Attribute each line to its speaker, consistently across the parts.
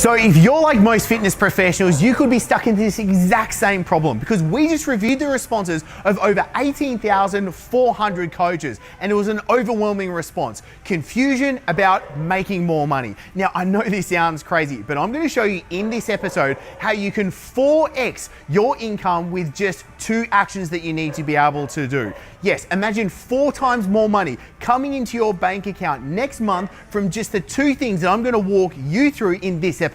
Speaker 1: So if you're like most fitness professionals, you could be stuck in this exact same problem because we just reviewed the responses of over 18,400 coaches and it was an overwhelming response. Confusion about making more money. Now, I know this sounds crazy, but I'm going to show you in this episode how you can 4x your income with just 2 actions that you need to be able to do. Yes, imagine 4 times more money coming into your bank account next month from just the 2 things that I'm going to walk you through in this episode.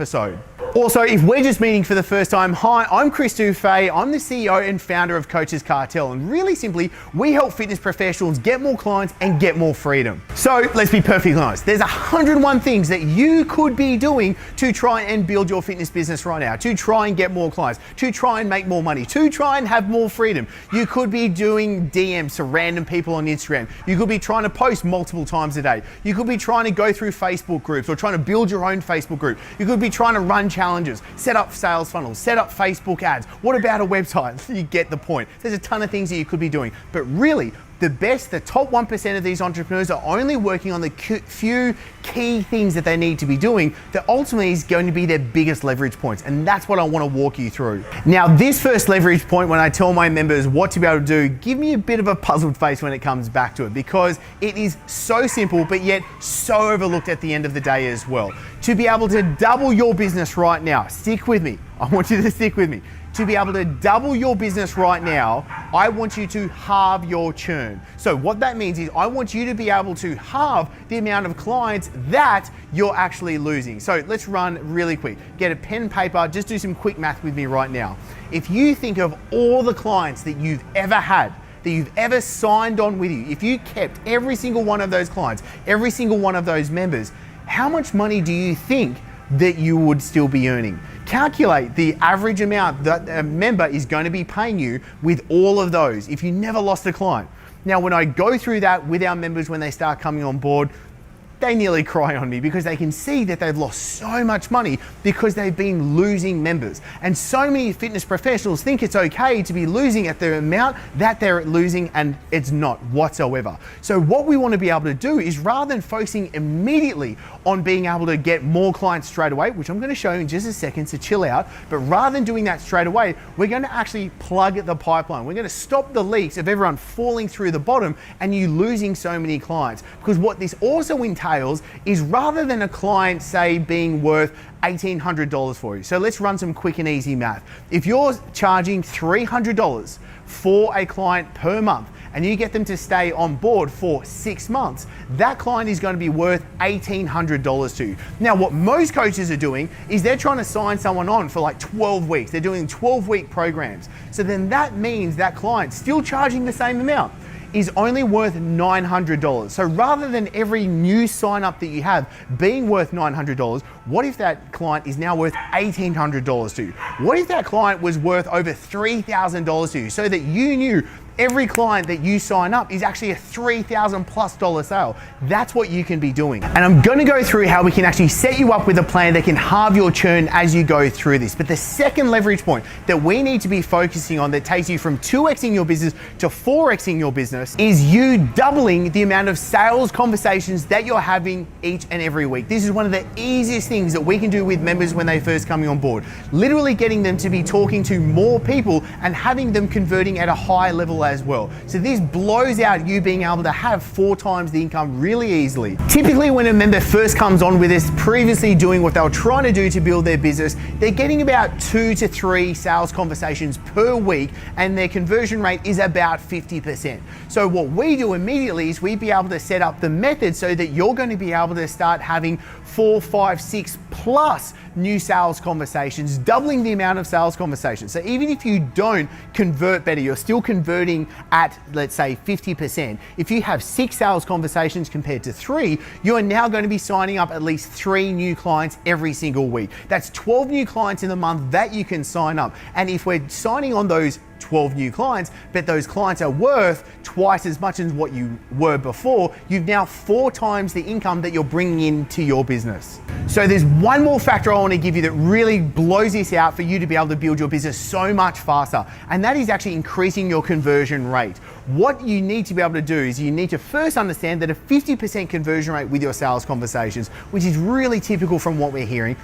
Speaker 1: Also, if we're just meeting for the first time, hi, I'm Chris Dufay. I'm the CEO and founder of Coaches Cartel. And really simply, we help fitness professionals get more clients and get more freedom. So let's be perfectly honest. There's 101 things that you could be doing to try and build your fitness business right now, to try and get more clients, to try and make more money, to try and have more freedom. You could be doing DMs to random people on Instagram. You could be trying to post multiple times a day. You could be trying to go through Facebook groups or trying to build your own Facebook group. You could be trying to run challenges, set up sales funnels, set up Facebook ads. What about a website? You get the point. There's a ton of things that you could be doing, but really, the top 1% of these entrepreneurs are only working on the few key things that they need to be doing that ultimately is going to be their biggest leverage points. And that's what I want to walk you through. Now, this first leverage point, when I tell my members what to be able to do, give me a bit of a puzzled face when it comes back to it because it is so simple, but yet so overlooked at the end of the day as well. To be able to double your business right now, stick with me. I want you to stick with me. To be able to double your business right now, I want you to halve your churn. So what that means is I want you to be able to halve the amount of clients that you're actually losing. So let's run really quick. Get a pen and paper, just do some quick math with me right now. If you think of all the clients that you've ever had, that you've ever signed on with you, if you kept every single one of those clients, every single one of those members, how much money do you think that you would still be earning? Calculate the average amount that a member is going to be paying you with all of those if you never lost a client. Now, when I go through that with our members when they start coming on board, they nearly cry on me because they can see that they've lost so much money because they've been losing members. And so many fitness professionals think it's okay to be losing at the amount that they're losing, and it's not whatsoever. So what we want to be able to do is, rather than focusing immediately on being able to get more clients straight away, which I'm going to show you in just a second, so chill out, but rather than doing that straight away, we're going to actually plug the pipeline. We're going to stop the leaks of everyone falling through the bottom and you losing so many clients. Because what this also entails is, rather than a client, say, being worth $1,800 for you. So let's run some quick and easy math. If you're charging $300 for a client per month and you get them to stay on board for 6 months, that client is going to be worth $1,800 to you. Now, what most coaches are doing is they're trying to sign someone on for like 12 weeks. They're doing 12-week programs. So then that means that client, still charging the same amount, is only worth $900. So rather than every new sign up that you have being worth $900, what if that client is now worth $1,800 to you? What if that client was worth over $3,000 to you, so that you knew every client that you sign up is actually a $3,000+ sale? That's what you can be doing. And I'm going to go through how we can actually set you up with a plan that can halve your churn as you go through this. But the second leverage point that we need to be focusing on that takes you from 2xing your business to 4xing your business is you doubling the amount of sales conversations that you're having each and every week. This is one of the easiest things that we can do with members when they first coming on board. Literally getting them to be talking to more people and having them converting at a high level as well. So this blows out you being able to have 4 times the income really easily. Typically, when a member first comes on with us, previously doing what they were trying to do to build their business, they're getting about 2 to 3 sales conversations per week, and their conversion rate is about 50%. So what we do immediately is we be able to set up the method so that you're going to be able to start having 4, 5, 6 plus new sales conversations, doubling the amount of sales conversations. So even if you don't convert better, you're still converting at, let's say, 50%. If you have 6 sales conversations compared to 3, you are now going to be signing up at least 3 new clients every single week. That's 12 new clients in the month that you can sign up. And if we're signing on those 12 new clients, but those clients are worth twice as much as what you were before, you've now 4 times the income that you're bringing into your business. So there's one more factor I want to give you that really blows this out for you to be able to build your business so much faster, and that is actually increasing your conversion rate. What you need to be able to do is you need to first understand that a 50% conversion rate with your sales conversations, which is really typical from what we're hearing,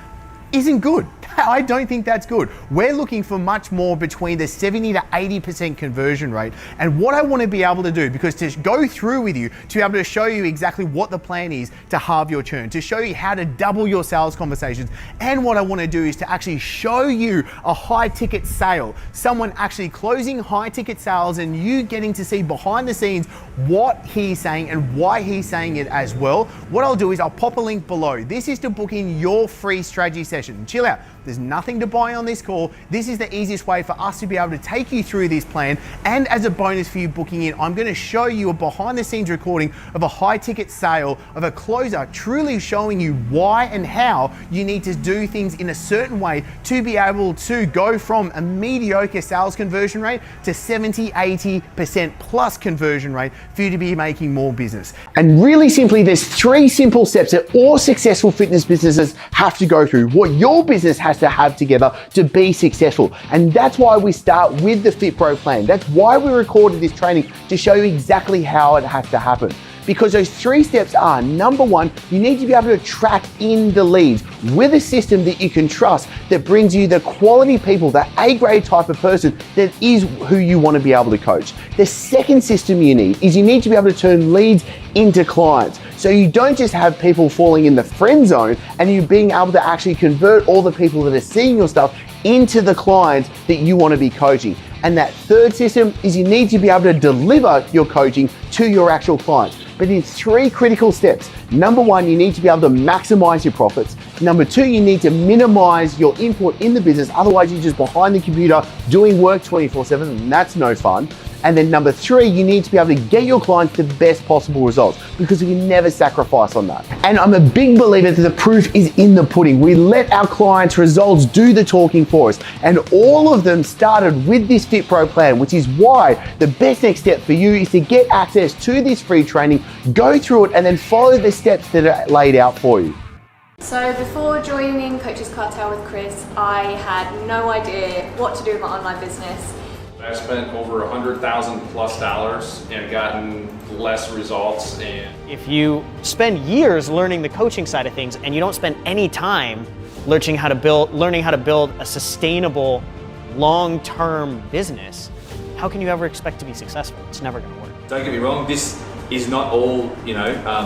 Speaker 1: isn't good. I don't think that's good. We're looking for much more between the 70 to 80% conversion rate. And what I want to be able to do, because to go through with you, to be able to show you exactly what the plan is to halve your churn, to show you how to double your sales conversations. And what I want to do is to actually show you a high ticket sale, someone actually closing high ticket sales and you getting to see behind the scenes what he's saying and why he's saying it as well. What I'll do is I'll pop a link below. This is to book in your free strategy session. Chill out. There's nothing to buy on this call. This is the easiest way for us to be able to take you through this plan. And as a bonus for you booking in, I'm going to show you a behind the scenes recording of a high ticket sale of a closer, truly showing you why and how you need to do things in a certain way to be able to go from a mediocre sales conversion rate to 70, 80% plus conversion rate for you to be making more business. And really simply, there's 3 simple steps that all successful fitness businesses have to go through, what your business has to have together to be successful. And that's why we start with the Fit Pro plan. That's why we recorded this training, to show you exactly how it has to happen. Because those 3 steps are, number 1, you need to be able to track in the leads with a system that you can trust, that brings you the quality people, the A-grade type of person that is who you want to be able to coach. The second system you need is you need to be able to turn leads into clients. So you don't just have people falling in the friend zone, and you being able to actually convert all the people that are seeing your stuff into the clients that you want to be coaching. And that third system is you need to be able to deliver your coaching to your actual clients. But in 3 critical steps. Number 1, you need to be able to maximize your profits. Number 2, you need to minimize your input in the business. Otherwise, you're just behind the computer doing work 24/7, and that's no fun. And then number 3, you need to be able to get your clients the best possible results, because we can never sacrifice on that. And I'm a big believer that the proof is in the pudding. We let our clients' results do the talking for us. And all of them started with this Fit Pro plan, which is why the best next step for you is to get access to this free training, go through it, and then follow the steps that are laid out for you.
Speaker 2: So before joining Coaches Cartel with Chris, I had no idea what to do with my online business.
Speaker 3: I've spent over $100,000+ and gotten less results. And
Speaker 4: if you spend years learning the coaching side of things and you don't spend any time learning how to build a sustainable, long-term business, how can you ever expect to be successful? It's never going to work.
Speaker 5: Don't get me wrong. This is not all,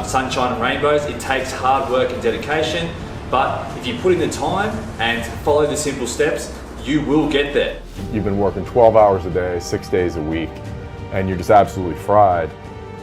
Speaker 5: sunshine and rainbows. It takes hard work and dedication. But if you put in the time and follow the simple steps, you will get there.
Speaker 6: You've been working 12 hours a day, 6 days a week, and you're just absolutely fried.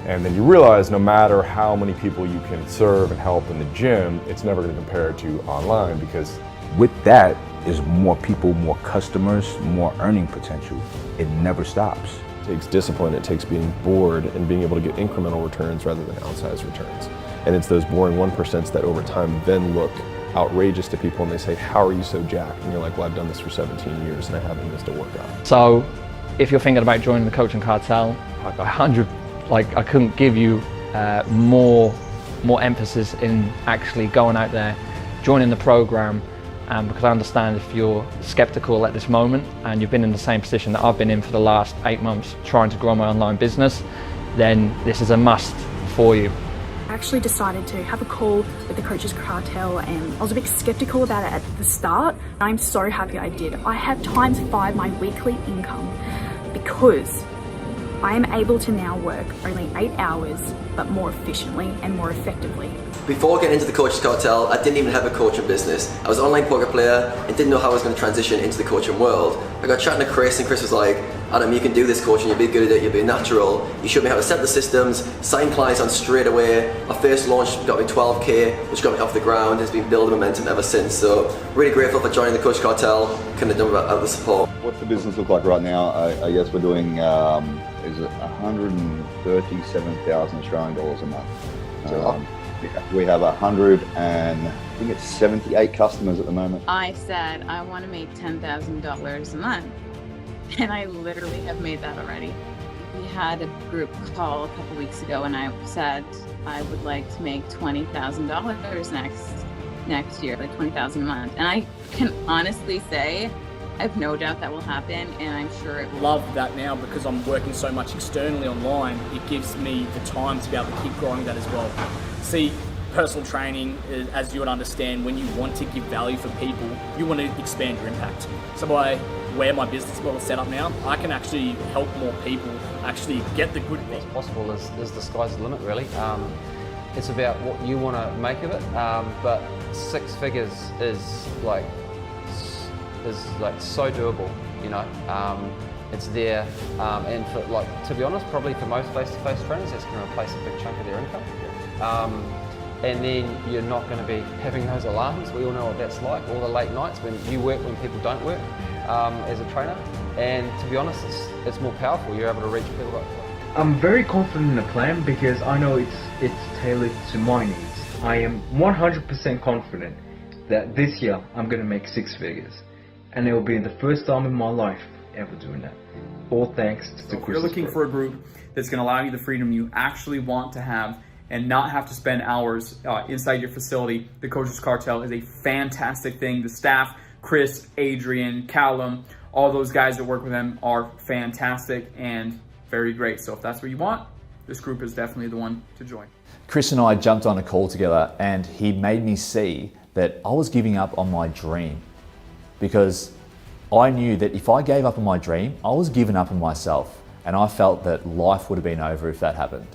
Speaker 6: And then you realize no matter how many people you can serve and help in the gym, it's never going to compare to online, because
Speaker 7: with that is more people, more customers, more earning potential. It never stops.
Speaker 8: It takes discipline, it takes being bored and being able to get incremental returns rather than outsized returns. And it's those boring 1% that over time then look outrageous to people, and they say, how are you so jacked? And you're like, well, I've done this for 17 years and I haven't missed a workout.
Speaker 9: So if you're thinking about joining the Coaching Cartel, I couldn't give you more emphasis in actually going out there, joining the program, because I understand if you're skeptical at this moment and you've been in the same position that I've been in for the last 8 months trying to grow my online business, then this is a must for you.
Speaker 10: I actually decided to have a call with the Coaches Cartel, and I was a bit skeptical about it at the start. I'm so happy I did. I have ×5 my weekly income because I am able to now work only 8 hours, but more efficiently and more effectively.
Speaker 11: Before getting into the Coaches Cartel, I didn't even have a coaching business. I was an online poker player and didn't know how I was going to transition into the coaching world. I got chatting to Chris, and Chris was like, Adam, you can do this coaching, you'll be good at it, you'll be natural. You showed me how to set the systems, sign clients on straight away. Our first launch got me 12K, which got me off the ground. It's been building momentum ever since. So really grateful for joining the Coaches Cartel. Couldn't have done without the support.
Speaker 12: What's the business look like right now? I guess we're doing is it 137,000 Australian dollars a month. We have 178 customers at the moment.
Speaker 13: I said I want to make $10,000 a month, and I literally have made that already. We had a group call a couple weeks ago, and I said I would like to make $20,000 next year, like $20,000 a month. And I can honestly say I have no doubt that will happen, and I'm sure it will.
Speaker 14: Love that now because I'm working so much externally online. It gives me the time to be able to keep growing that as well. See, personal training, as you would understand, when you want to give value for people, you want to expand your impact. So by where my business model is set up now, I can actually help more people actually get the good things.
Speaker 15: What's possible is the sky's the limit, really. It's about what you want to make of it, but 6 figures is like so doable, you know. It's there, and for, like, to be honest, probably for most face-to-face trainers, that's going to replace a big chunk of their income. And then you're not going to be having those alarms. We all know what that's like, all the late nights when you work when people don't work as a trainer. And to be honest, it's more powerful. You're able to reach people like that.
Speaker 16: I'm very confident in the plan because I know it's tailored to my needs. I am 100% confident that this year I'm going to make 6 figures. And it will be the first time in my life ever doing that. All thanks to
Speaker 17: Chris. If you're looking for a group that's going to allow you the freedom you actually want to have and not have to spend hours inside your facility, the Coaches Cartel is a fantastic thing. The staff, Chris, Adrian, Callum, all those guys that work with them are fantastic and very great. So if that's what you want, this group is definitely the one to join.
Speaker 5: Chris and I jumped on a call together and he made me see that I was giving up on my dream, because I knew that if I gave up on my dream, I was giving up on myself, and I felt that life would have been over if that happened.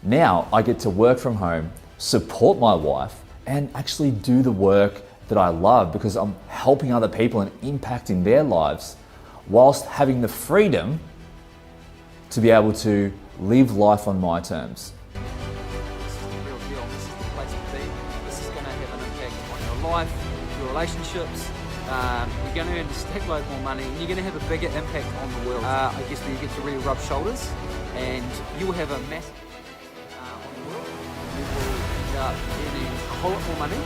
Speaker 5: Now I get to work from home, support my wife, and actually do the work that I love because I'm helping other people and impacting their lives whilst having the freedom to be able to live life on my terms.
Speaker 15: This is the real deal. This is the place to be. This is going to have an impact on your life, your relationships. You're going to earn a stack load more money, and you're going to have a bigger impact on the world. I guess where you get to really rub shoulders, and you will have a massive impact on the world. You will end up earning a whole lot more money,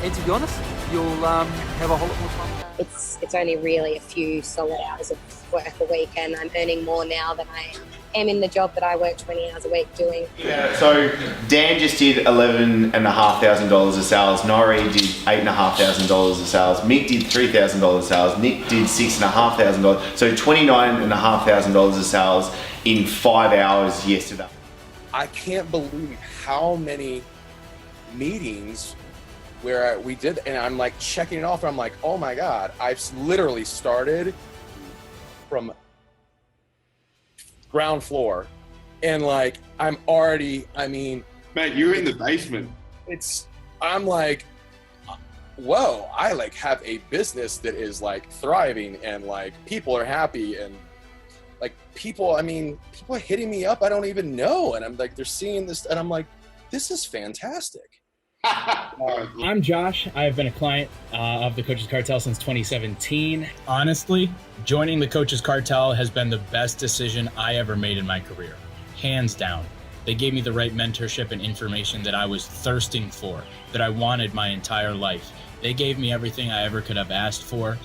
Speaker 15: and to be honest, you'll have a whole lot more time.
Speaker 18: It's only really a few solid hours of work a week, and I'm earning more now than I am in the job that I work 20 hours a week doing.
Speaker 1: Yeah, so Dan just did $11,500 of sales, Nori did $8,500 of sales, Mick did $3,000 of sales, Nick did $6,500, so $29,500 of sales in 5 hours yesterday.
Speaker 19: I can't believe how many meetings where we did, and I'm like checking it off, and I'm like, oh my God, I've literally started from ground floor, and like I'm already, I mean,
Speaker 20: mate, you're in the basement.
Speaker 19: I'm like, whoa, I like have a business that is like thriving, and like people are happy, and like people are hitting me up I don't even know, and I'm like, they're seeing this, and I'm like, this is fantastic.
Speaker 21: I'm Josh. I've been a client of the Coaches Cartel since 2017. Honestly, joining the Coaches Cartel has been the best decision I ever made in my career. Hands down. They gave me the right mentorship and information that I was thirsting for, that I wanted my entire life. They gave me everything I ever could have asked for.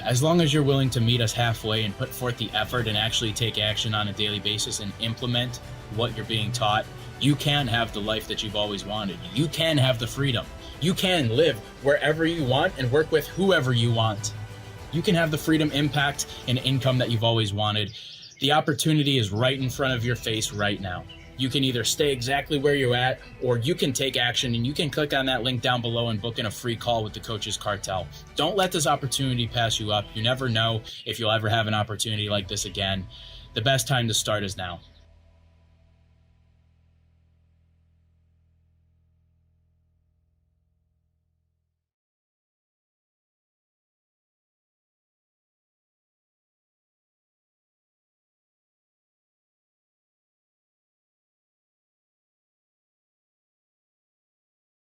Speaker 21: As long as you're willing to meet us halfway and put forth the effort and actually take action on a daily basis and implement what you're being taught, you can have the life that you've always wanted. You can have the freedom. You can live wherever you want and work with whoever you want. You can have the freedom, impact, and income that you've always wanted. The opportunity is right in front of your face right now. You can either stay exactly where you're at, or you can take action, and you can click on that link down below and book in a free call with the Coaches Cartel. Don't let this opportunity pass you up. You never know if you'll ever have an opportunity like this again. The best time to start is now.